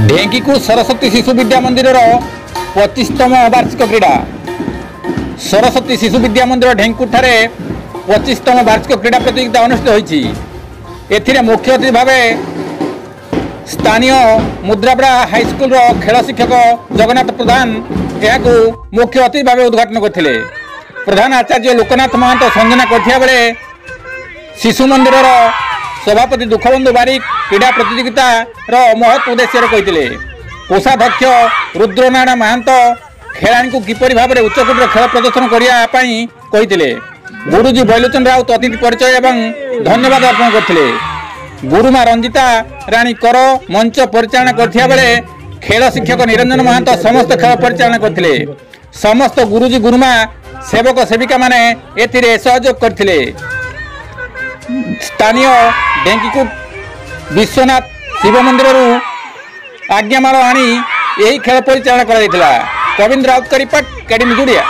ढेंकीकू सरस्वती शिशु विद्या मंदिर 25तम वार्षिक क्रीड़ा। सरस्वती शिशु विद्या मंदिर ढेंकू ठारे 25तम वार्षिक क्रीड़ा प्रतियोगिता अनुष्ठित होईछि। एथिरे मुख्य अतिथि भाव स्थानीय मुद्रापड़ा हाईस्कल खेल शिक्षक जगन्नाथ प्रधान यह मुख्य अतिथि भाव उद्घाटन करथिले। प्रधान आचार्य लोकनाथ महंत संजना करथिया बेले शिशु मंदिर सभापति दुखबंधु बारिक क्रीड़ा प्रतियोगिता महत्व उद्देश्य कही। कोषाध्यक्ष रुद्रनारायण महंत खेलाणी को किपरि भाव में उच्चकोटर खेल प्रदर्शन करने गुरुजी बैलोचन राउत अतिथि परिचय एवं धन्यवाद अर्पण करते। गुरुमा रंजिता राणी कर मंच परिचालना करथिया बेले खेल शिक्षक निरंजन महंत समस्त खेल परिचालना करते। समस्त गुरुजी गुरुमा सेवक सेविका माने एथिरे सहयोग करथिले। स्थानीय ढेंकीकूट विश्वनाथ शिव मंदिर आज्ञामाल आनी यही खेल परिचालना करा। कविंद्र राउत का रिपोर्ट, केडीमी जुड़िया।